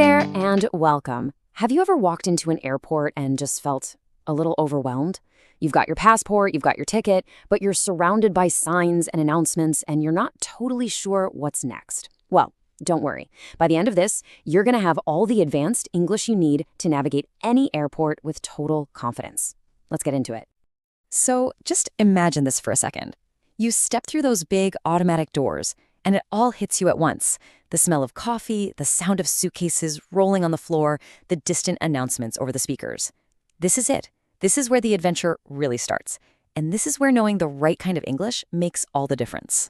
there, and welcome. Have you ever walked into an airport and just felt a little overwhelmed? You've got your passport, you've got your ticket, but you're surrounded by signs and announcements, and you're not totally sure what's next. Well, don't worry. By the end of this, you're going to have all the advanced English you need to navigate any airport with total confidence. Let's get into it. So just imagine this for a second. You step through those big automatic doors, and it all hits you at once. The smell of coffee, the sound of suitcases rolling on the floor, the distant announcements over the speakers. This is it. This is where the adventure really starts. And this is where knowing the right kind of English makes all the difference.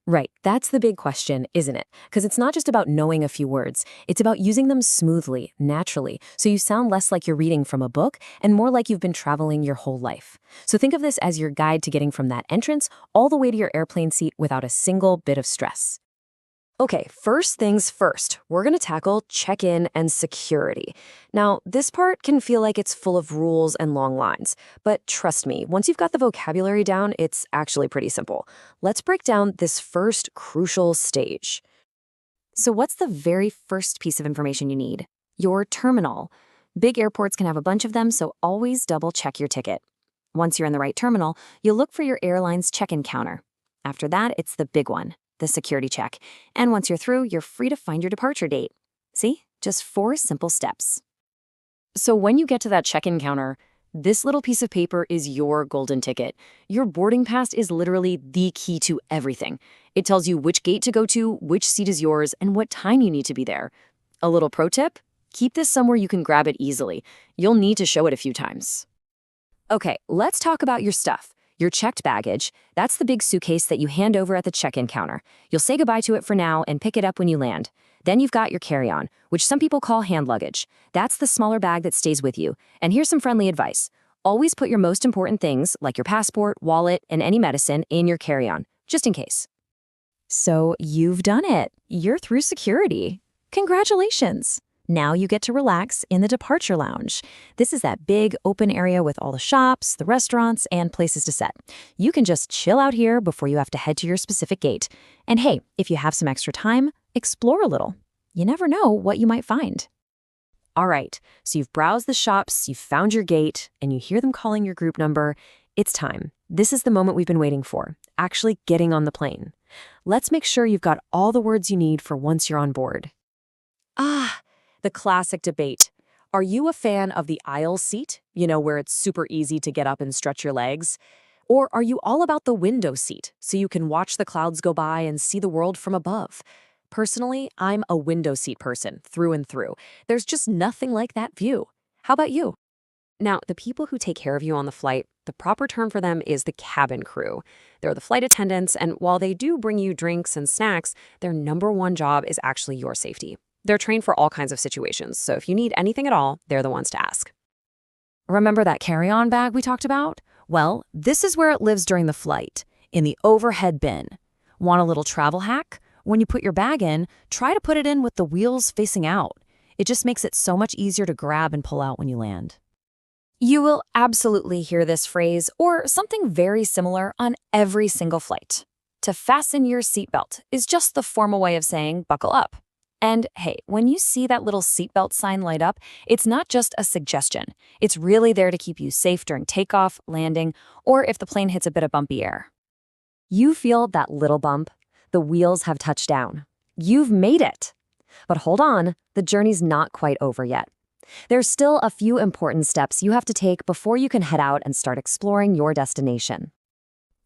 Right, that's the big question, isn't it? Because it's not just about knowing a few words. It's about using them smoothly, naturally, so you sound less like you're reading from a book and more like you've been traveling your whole life. So think of this as your guide to getting from that entrance all the way to your airplane seat without a single bit of stress. Okay, first things first, we're going to tackle check-in and security. Now, this part can feel like it's full of rules and long lines, but trust me, once you've got the vocabulary down, it's actually pretty simple. Let's break down this first crucial stage. So what's the very first piece of information you need? Your terminal. Big airports can have a bunch of them, so always double-check your ticket. Once you're in the right terminal, you'll look for your airline's check-in counter. After that, it's the big one, the security check. And once you're through, you're free to find your departure date. See? Just 4 simple steps. So when you get to that check-in counter, this little piece of paper is your golden ticket. Your boarding pass is literally the key to everything. It tells you which gate to go to, which seat is yours, and what time you need to be there. A little pro tip? Keep this somewhere you can grab it easily. You'll need to show it a few times. Okay, let's talk about your stuff. Your checked baggage, that's the big suitcase that you hand over at the check-in counter. You'll say goodbye to it for now and pick it up when you land. Then you've got your carry-on, which some people call hand luggage. That's the smaller bag that stays with you. And here's some friendly advice. Always put your most important things, like your passport, wallet, and any medicine, in your carry-on, just in case. So you've done it. You're through security. Congratulations. Now you get to relax in the departure lounge. This is that big open area with all the shops, the restaurants, and places to sit. You can just chill out here before you have to head to your specific gate. And hey, if you have some extra time, explore a little. You never know what you might find. All right, so you've browsed the shops, you've found your gate, and you hear them calling your group number. It's time. This is the moment we've been waiting for, actually getting on the plane. Let's make sure you've got all the words you need for once you're on board. The classic debate. Are you a fan of the aisle seat, where it's super easy to get up and stretch your legs? Or are you all about the window seat, so you can watch the clouds go by and see the world from above? Personally, I'm a window seat person, through and through. There's just nothing like that view. How about you? Now, the people who take care of you on the flight, the proper term for them is the cabin crew. They're the flight attendants, and while they do bring you drinks and snacks, their number one job is actually your safety. They're trained for all kinds of situations, so if you need anything at all, they're the ones to ask. Remember that carry-on bag we talked about? Well, this is where it lives during the flight, in the overhead bin. Want a little travel hack? When you put your bag in, try to put it in with the wheels facing out. It just makes it so much easier to grab and pull out when you land. You will absolutely hear this phrase or something very similar on every single flight. To fasten your seatbelt is just the formal way of saying buckle up. And hey, when you see that little seatbelt sign light up, it's not just a suggestion. It's really there to keep you safe during takeoff, landing, or if the plane hits a bit of bumpy air. You feel that little bump? The wheels have touched down. You've made it. But hold on, the journey's not quite over yet. There's still a few important steps you have to take before you can head out and start exploring your destination.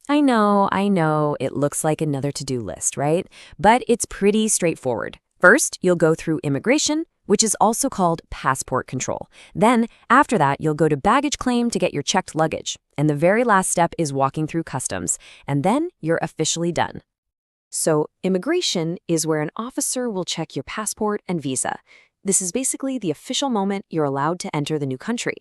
I know, it looks like another to-do list, right? But it's pretty straightforward. First, you'll go through immigration, which is also called passport control. Then, after that, you'll go to baggage claim to get your checked luggage. And the very last step is walking through customs. And then you're officially done. So, immigration is where an officer will check your passport and visa. This is basically the official moment you're allowed to enter the new country.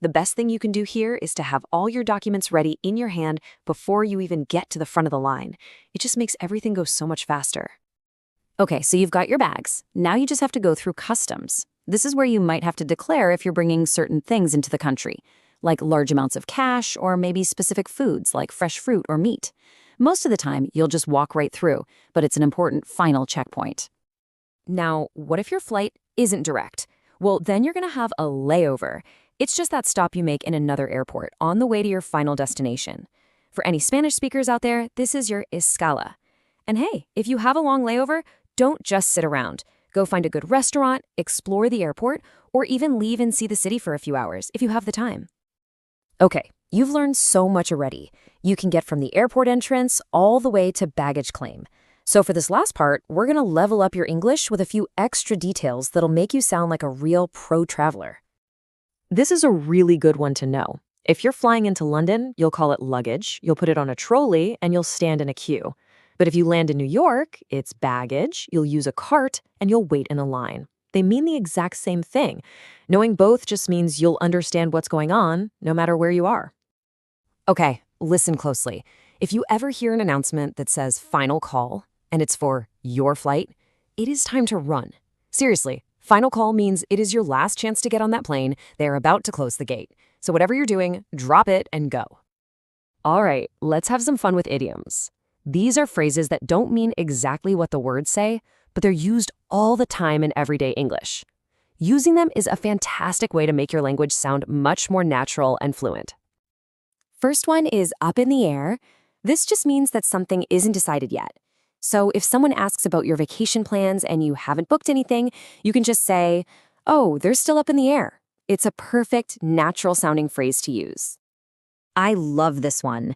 The best thing you can do here is to have all your documents ready in your hand before you even get to the front of the line. It just makes everything go so much faster. Okay, so you've got your bags. Now you just have to go through customs. This is where you might have to declare if you're bringing certain things into the country, like large amounts of cash or maybe specific foods like fresh fruit or meat. Most of the time, you'll just walk right through, but it's an important final checkpoint. Now, what if your flight isn't direct. Well, then you're going to have a layover. It's just that stop you make in another airport on the way to your final destination. For any Spanish speakers out there, this is your escala. And hey, if you have a long layover, don't just sit around. Go find a good restaurant, explore the airport, or even leave and see the city for a few hours if you have the time. Okay, you've learned so much already. You can get from the airport entrance all the way to baggage claim. So for this last part, we're going to level up your English with a few extra details that'll make you sound like a real pro traveler. This is a really good one to know. If you're flying into London, you'll call it luggage, you'll put it on a trolley, and you'll stand in a queue. But if you land in New York, it's baggage, you'll use a cart, and you'll wait in a line. They mean the exact same thing. Knowing both just means you'll understand what's going on, no matter where you are. Okay, listen closely. If you ever hear an announcement that says final call, and it's for your flight, it is time to run. Seriously, final call means it is your last chance to get on that plane. They are about to close the gate. So whatever you're doing, drop it and go. All right, let's have some fun with idioms. These are phrases that don't mean exactly what the words say, but they're used all the time in everyday English. Using them is a fantastic way to make your language sound much more natural and fluent. First one is up in the air. This just means that something isn't decided yet. So if someone asks about your vacation plans and you haven't booked anything, you can just say, "Oh, they're still up in the air." It's a perfect, natural-sounding phrase to use. I love this one.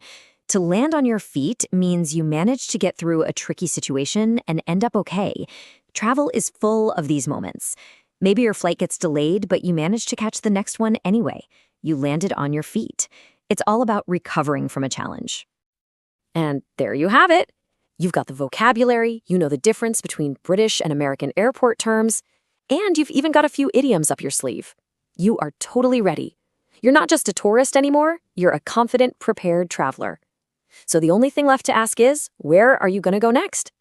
To land on your feet means you manage to get through a tricky situation and end up okay. Travel is full of these moments. Maybe your flight gets delayed, but you manage to catch the next one anyway. You landed on your feet. It's all about recovering from a challenge. And there you have it. You've got the vocabulary, you know the difference between British and American airport terms, and you've even got a few idioms up your sleeve. You are totally ready. You're not just a tourist anymore, you're a confident, prepared traveler. So the only thing left to ask is, where are you going to go next?